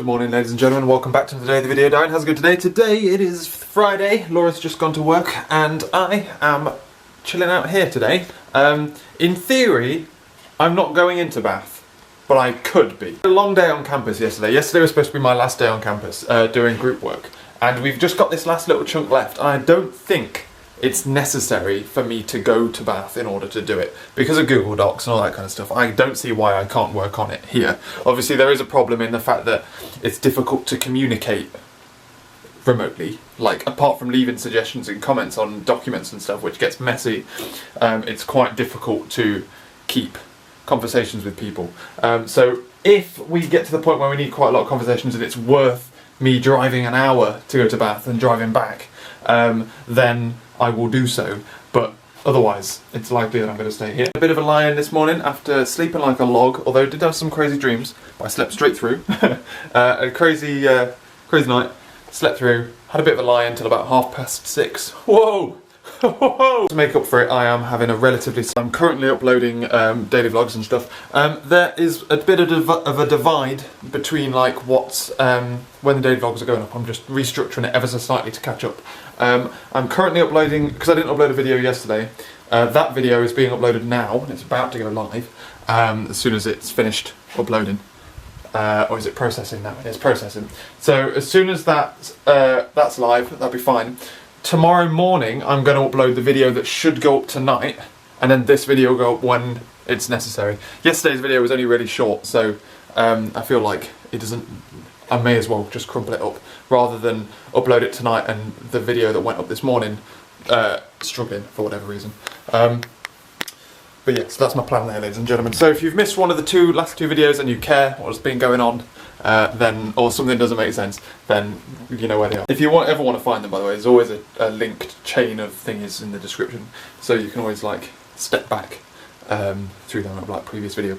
Good morning, ladies and gentlemen, welcome back to Today the Video Diet. How's it going today? Today it is Friday, Laura's just gone to work and I am chilling out here today. In theory, I'm not going into Bath, but I could be. A long day on campus yesterday. Yesterday was supposed to be my last day on campus doing group work, and we've just got this last little chunk left, and I don't think it's necessary for me to go to Bath in order to do it. Because of Google Docs and all that kind of stuff, I don't see why I can't work on it here. Obviously there is a problem in the fact that it's difficult to communicate remotely. Like, apart from leaving suggestions and comments on documents and stuff, which gets messy, it's quite difficult to keep conversations with people. So if we get to the point where we need quite a lot of conversations and it's worth me driving an hour to go to Bath and driving back, then I will do so, but otherwise it's likely that I'm going to stay here. A bit of a lie-in this morning after sleeping like a log, although I did have some crazy dreams, but I slept straight through. A crazy night, slept through, had a bit of a lie-in until about 6:30. Whoa! To make up for it, I am having a relatively... I'm currently uploading daily vlogs and stuff. There is a bit of a divide between like what's... when the daily vlogs are going up, I'm just restructuring it ever so slightly to catch up. I'm currently uploading, because I didn't upload a video yesterday, that video is being uploaded now, and it's about to go live, as soon as it's finished uploading. Or is it processing now? It's processing. So as soon as that's live, that'll be fine. Tomorrow morning I'm going to upload the video that should go up tonight, and then this video will go up when it's necessary. Yesterday's video was only really short, so I feel like it doesn't... I may as well just crumple it up rather than upload it tonight and the video that went up this morning struggling for whatever reason. But yeah, so that's my plan there, ladies and gentlemen. So if you've missed one of the last two videos and you care what's been going on, then, or something doesn't make sense, then you know where they are. If you ever want to find them, by the way, there's always a linked chain of things in the description, so you can always like step back through them, like previous video.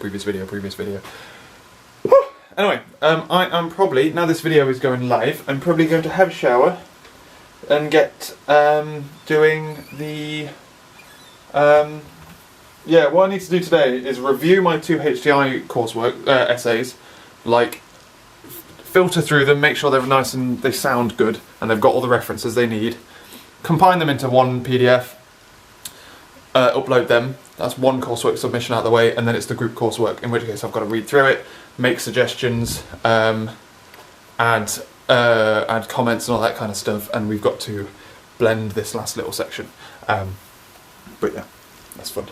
Anyway, I am probably, now this video is going live, I'm probably going to have a shower and get doing the... yeah, what I need to do today is review my 2 HDI coursework essays, like filter through them, make sure they're nice and they sound good and they've got all the references they need, combine them into one PDF, upload them. That's one coursework submission out of the way, and then it's the group coursework, in which case I've got to read through it, make suggestions, add comments and all that kind of stuff, and we've got to blend this last little section. But yeah, that's fun.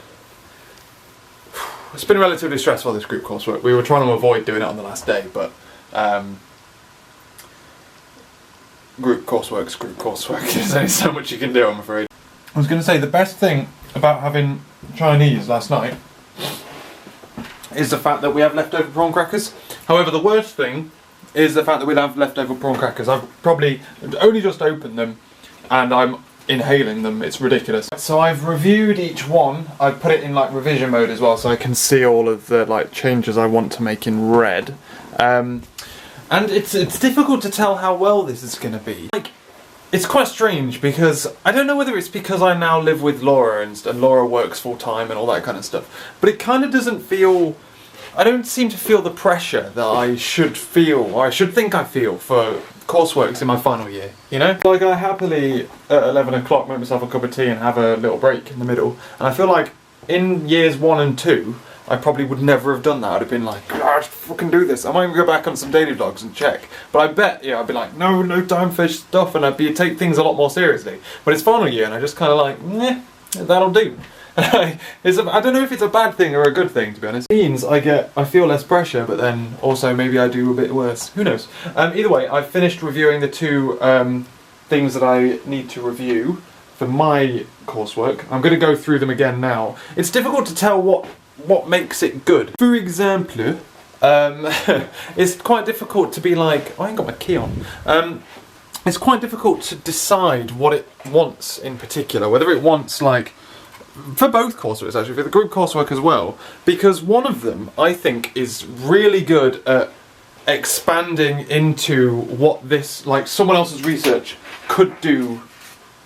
It's been relatively stressful, this group coursework. We were trying to avoid doing it on the last day, but group coursework's group coursework. There's only so much you can do, I'm afraid. I was going to say, the best thing about having Chinese last night is the fact that we have leftover prawn crackers. However, the worst thing is the fact that we have leftover prawn crackers. I've probably only just opened them and I'm inhaling them. It's ridiculous. So I've reviewed each one. I've put it in like revision mode as well, so I can see all of the like changes I want to make in red. And it's difficult to tell how well this is going to be. Like, it's quite strange because I don't know whether it's because I now live with Laura and Laura works full time and all that kind of stuff, but it kind of doesn't feel... I don't seem to feel the pressure that I should feel, or I should think I feel, for courseworks in my final year, you know? Like, I happily at 11 o'clock make myself a cup of tea and have a little break in the middle, and I feel like in years 1 and 2 I probably would never have done that. I'd have been like, I should fucking do this. I might even go back on some daily vlogs and check. But I bet, yeah, I'd be like, no time for stuff, and I'd take things a lot more seriously. But it's final year and I just kind of like, meh, that'll do. I don't know if it's a bad thing or a good thing, to be honest. It means I feel less pressure, but then also maybe I do a bit worse. Who knows? Either way, I've finished reviewing the 2 things that I need to review for my coursework. I'm going to go through them again now. It's difficult to tell what makes it good. For example, it's quite difficult to be like... Oh, I ain't got my key on. It's quite difficult to decide what it wants in particular, whether it wants like... For both courseworks actually, for the group coursework as well, because one of them I think is really good at expanding into what this, like someone else's research could do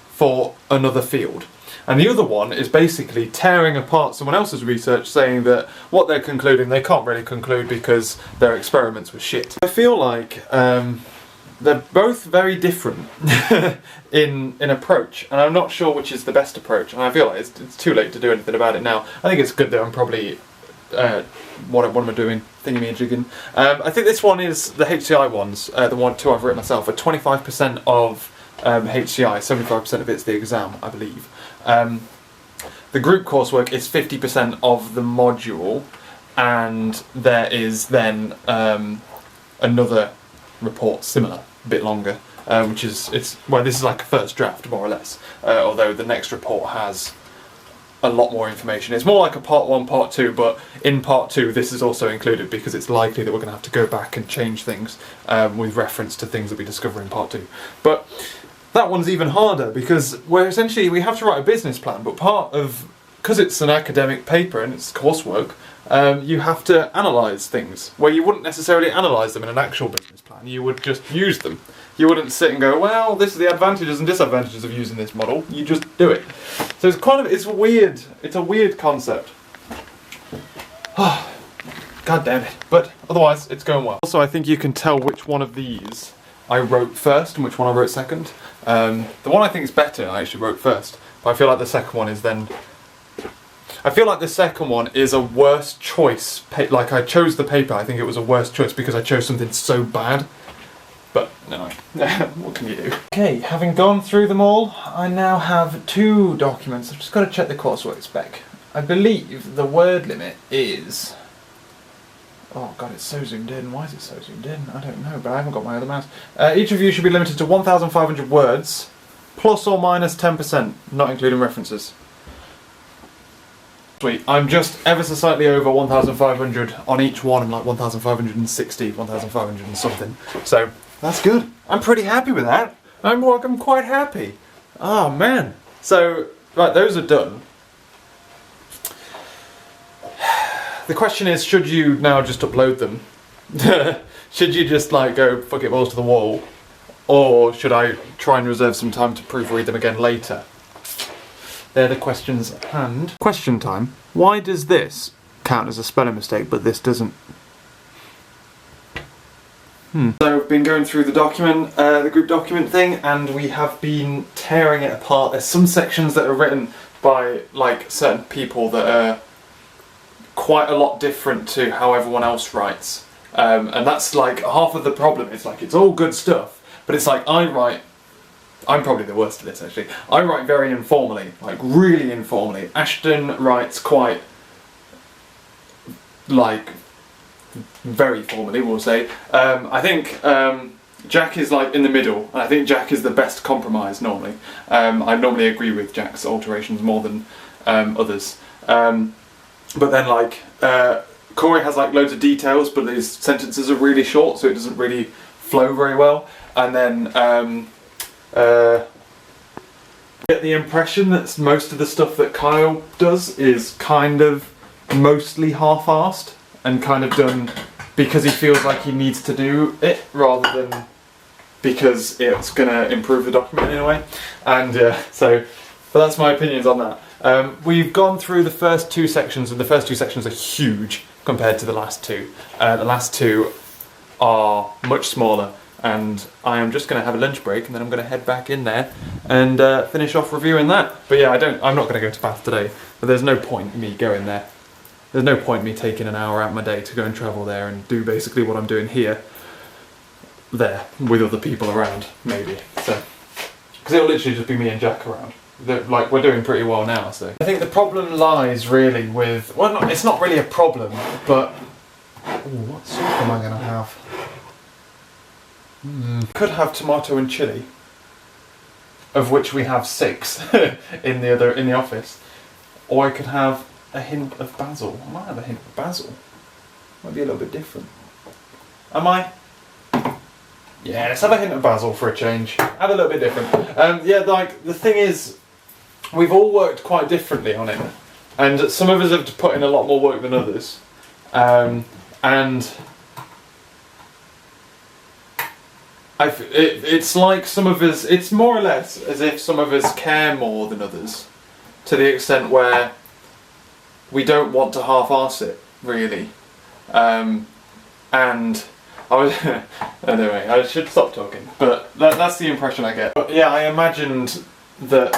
for another field. And the other one is basically tearing apart someone else's research, saying that what they're concluding they can't really conclude because their experiments were shit. I feel like they're both very different in approach, and I'm not sure which is the best approach, and I feel like it's too late to do anything about it now. I think it's good that I'm probably what am I doing? Thingy-me-jigging. I think this one is the HCI ones, the two I've written myself, are 25% of HCI, 75% of it's the exam, I believe. The group coursework is 50% of the module, and there is then another report similar, a bit longer, which is, this is like a first draft, more or less, although the next report has a lot more information. It's more like a part 1, part 2, but in part 2 this is also included because it's likely that we're going to have to go back and change things with reference to things that we discover in part 2. But that one's even harder because we have to write a business plan, but because it's an academic paper and it's coursework, you have to analyse things where you wouldn't necessarily analyse them in an actual business plan. You would just use them. You wouldn't sit and go, well, this is the advantages and disadvantages of using this model. You just do it. So it's weird. It's a weird concept. God damn it. But otherwise, it's going well. Also, I think you can tell which one of these I wrote first and which one I wrote second. The one I think is better, I actually wrote first. But I feel like the second one is then... I feel like the second one is a worse choice. Like, I chose the paper, I think it was a worse choice because I chose something so bad. But, no, what can you do? Okay, having gone through them all, I now have 2 documents. I've just got to check the coursework spec. I believe the word limit is... Oh god, it's so zoomed in. Why is it so zoomed in? I don't know, but I haven't got my other mouse. Each review should be limited to 1,500 words, plus or minus 10%, not including references. Sweet. I'm just ever so slightly over 1,500 on each one. I'm like 1,560, 1,500 and something. So, that's good. I'm pretty happy with that. I'm quite happy. Oh man. So, right, those are done. The question is, should you now just upload them? Should you just like go fuck it balls to the wall? Or should I try and reserve some time to proofread them again later? They're the questions at hand. Question time. Why does this count as a spelling mistake but this doesn't? So I've been going through the document, the group document thing, and we have been tearing it apart. There's some sections that are written by like certain people that are quite a lot different to how everyone else writes. And that's like half of the problem. It's like, it's all good stuff, but it's like I'm probably the worst at this actually. I write very informally, like really informally. Ashton writes quite, like, very formally, we'll say. I think Jack is like in the middle, and I think Jack is the best compromise normally. I normally agree with Jack's alterations more than others. But then like, Corey has like loads of details, but his sentences are really short, so it doesn't really flow very well. And then I get the impression that most of the stuff that Kyle does is kind of mostly half-arsed and kind of done because he feels like he needs to do it rather than because it's going to improve the document in a way. And but that's my opinions on that. We've gone through the first 2 sections, and the first 2 sections are huge compared to the last 2. The last 2 are much smaller, and I am just going to have a lunch break, and then I'm going to head back in there and finish off reviewing that. But yeah, I'm not going to go to Bath today, but there's no point in me going there. There's no point in me taking an hour out of my day to go and travel there and do basically what I'm doing here, there, with other people around, maybe. So, because it'll literally just be me and Jack around. Like, we're doing pretty well now, so. I think the problem lies really with, well, it's not really a problem, but... Ooh, what soup am I going to have? Could have tomato and chilli, of which we have 6 in the office. Or I could have a hint of basil. I might have a hint of basil. Might be a little bit different. Am I? Yeah, let's have a hint of basil for a change. Have a little bit different. Yeah, like, the thing is, we've all worked quite differently on it. And some of us have put in a lot more work than others. And it's like some of us, it's more or less as if some of us care more than others. to the extent where we don't want to half-arse it, really. And I was anyway, I should stop talking, but that's the impression I get. But yeah, I imagined that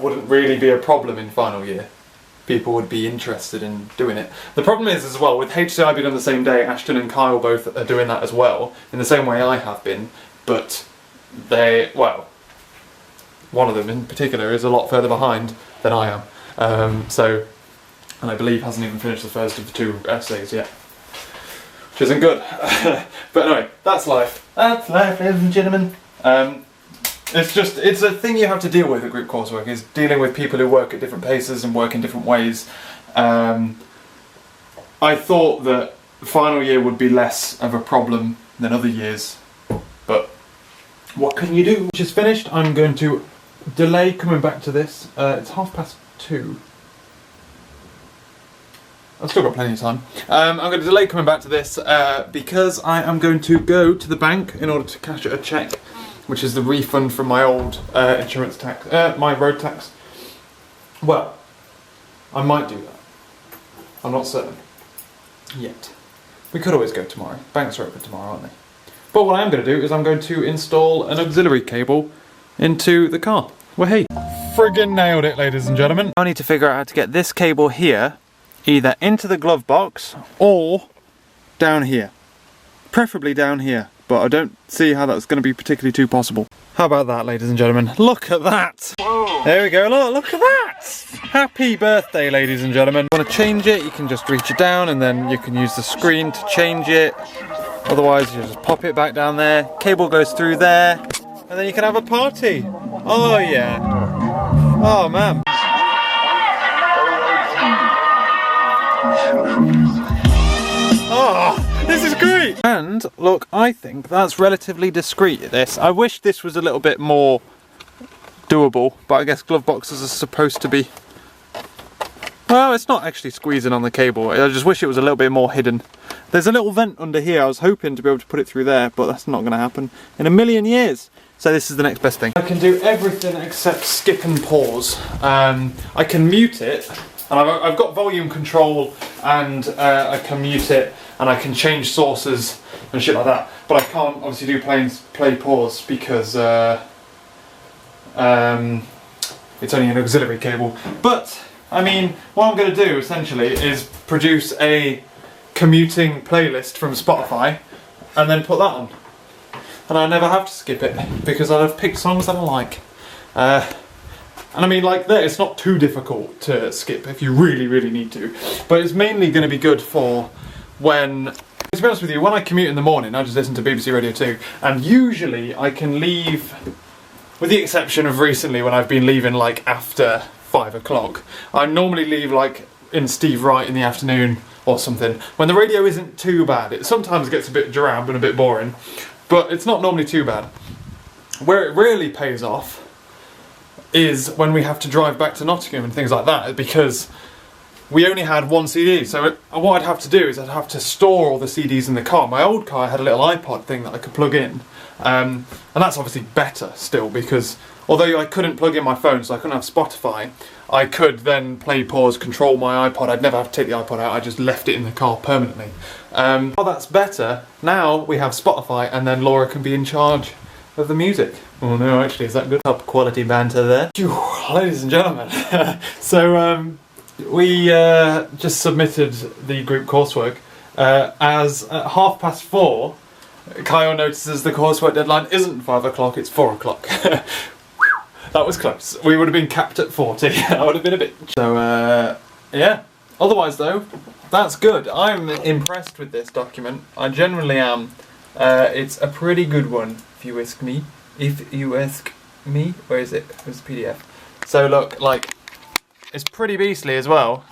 wouldn't really be a problem in final year. People would be interested in doing it. The problem is as well, with HCI being on the same day, Ashton and Kyle both are doing that as well, in the same way I have been, but well, one of them in particular is a lot further behind than I am. And I believe hasn't even finished the first of the 2 essays yet. Which isn't good. But anyway, that's life. That's life, ladies and gentlemen. It's a thing you have to deal with at group coursework, is dealing with people who work at different paces and work in different ways. I thought that final year would be less of a problem than other years, but what can you do? Which is finished. I'm going to delay coming back to this. It's 2:30. I've still got plenty of time. I'm going to delay coming back to this because I am going to go to the bank in order to cash a cheque, which is the refund from my old insurance tax, my road tax. Well, I might do that. I'm not certain. Yet. We could always go tomorrow. Banks are open tomorrow, aren't they? But what I am going to do is I'm going to install an auxiliary cable into the car. Well, hey. Friggin' nailed it, ladies and gentlemen. I need to figure out how to get this cable here either into the glove box or down here. Preferably down here. But I don't see how that's going to be particularly too possible. How about that, ladies and gentlemen? Look at that! Whoa. There we go, look at that! Happy birthday, ladies and gentlemen. If you want to change it, you can just reach it down and then you can use the screen to change it. Otherwise, you just pop it back down there, cable goes through there, and then you can have a party. Oh yeah. Oh man. Oh! This is great! And, look, I think that's relatively discreet, this. I wish this was a little bit more doable, but I guess glove boxes are supposed to be... Well, it's not actually squeezing on the cable. I just wish it was a little bit more hidden. There's a little vent under here. I was hoping to be able to put it through there, but that's not going to happen in a million years. So this is the next best thing. I can do everything except skip and pause. I can mute it, and I've got volume control, and I can mute it, and I can change sources and shit like that. But I can't obviously do play pause because it's only an auxiliary cable. But I mean, what I'm going to do essentially is produce a commuting playlist from Spotify and then put that on. And I never have to skip it because I've picked songs that I like. And I mean, like that, it's not too difficult to skip if you really, really need to. But it's mainly going to be good for when, to be honest with you, when I commute in the morning, I just listen to BBC Radio 2. And usually I can leave, with the exception of recently when I've been leaving like after 5 o'clock. I normally leave like in Steve Wright in the afternoon or something. When the radio isn't too bad. It sometimes gets a bit drab and a bit boring. But it's not normally too bad. Where it really pays off is when we have to drive back to Nottingham and things like that, because we only had one CD, so what I'd have to do is I'd have to store all the CDs in the car. My old car had a little iPod thing that I could plug in, and that's obviously better still, because although I couldn't plug in my phone, so I couldn't have Spotify, I could then play pause, control my iPod. I'd never have to take the iPod out, I just left it in the car permanently. Well, that's better. Now we have Spotify, and then Laura can be in charge of the music. Oh no, actually, is that good? Top quality banter there. Phew, ladies and gentlemen. So, we just submitted the group coursework as at 4:30, Kyle notices the coursework deadline isn't 5 o'clock, it's 4 o'clock. That was close. We would have been capped at 40. That would have been a bit. So, yeah. Otherwise, though, that's good. I'm impressed with this document. I generally am. It's a pretty good one, if you ask me. If you ask me. Where is it? Where's the PDF? So, look, like, it's pretty beastly as well.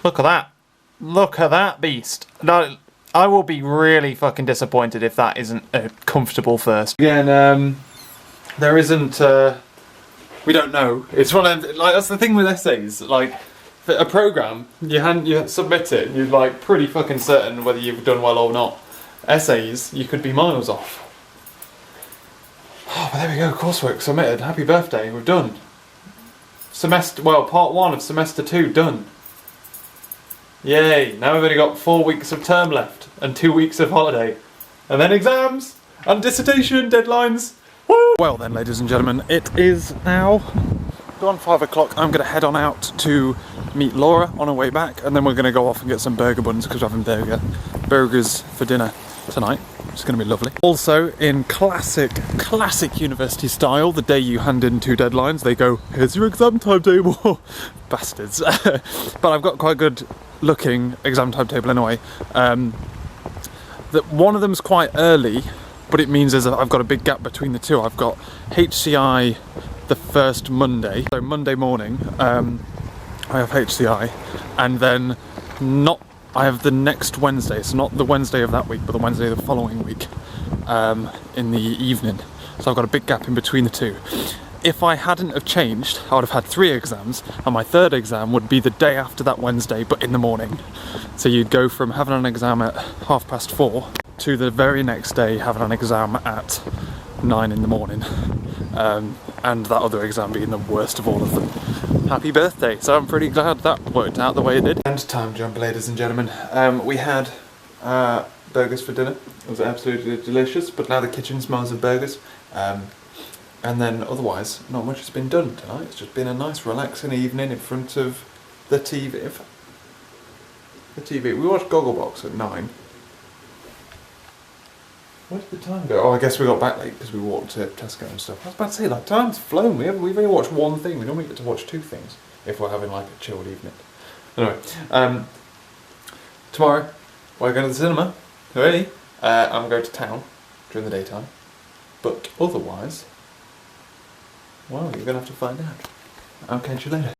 Look at that. Look at that beast. No, I will be really fucking disappointed if that isn't a comfortable first. Again, there isn't, we don't know. It's one of, like, that's the thing with essays. Like, for a programme, you submit it, and you're like pretty fucking certain whether you've done well or not. Essays, you could be miles off. Oh, but there we go, coursework submitted. Happy birthday, we're done. part 1 of semester 2 done. Yay, now we've only got 4 weeks of term left and 2 weeks of holiday. And then exams and dissertation deadlines. Woo! Well then, ladies and gentlemen, it is now gone 5 o'clock. I'm going to head on out to meet Laura on her way back, and then we're going to go off and get some burger buns because we're having burgers for dinner tonight. It's going to be lovely. Also, in classic university style, the day you hand in 2 deadlines, they go, here's your exam timetable. Bastards. But I've got quite good looking exam timetable anyway. That one of them's quite early, but it means I've got a big gap between the two. I've got HCI the first Monday, so Monday morning, I have HCI, and then I have the next Wednesday, so not the Wednesday of that week, but the Wednesday of the following week, in the evening. So I've got a big gap in between the two. If I hadn't have changed, I would have had 3 exams, and my 3rd exam would be the day after that Wednesday, but in the morning. So you'd go from having an exam at 4:30 to the very next day having an exam at 9 in the morning. And that other exam being the worst of all of them. Happy birthday! So I'm pretty glad that worked out the way it did. And time jump, ladies and gentlemen. We had burgers for dinner. It was absolutely delicious, but now the kitchen smells of burgers. And then otherwise, not much has been done tonight. It's just been a nice relaxing evening in front of the TV. We watched Gogglebox at 9. Where did the time go? Oh, I guess we got back late because we walked to Tesco and stuff. I was about to say, like, time's flown. We've only watched 1 thing. We normally get to watch 2 things if we're having like a chilled evening. Anyway, tomorrow we're going to the cinema. Hooray! I'm going to town during the daytime. But otherwise, well, you're going to have to find out. I'll catch you later.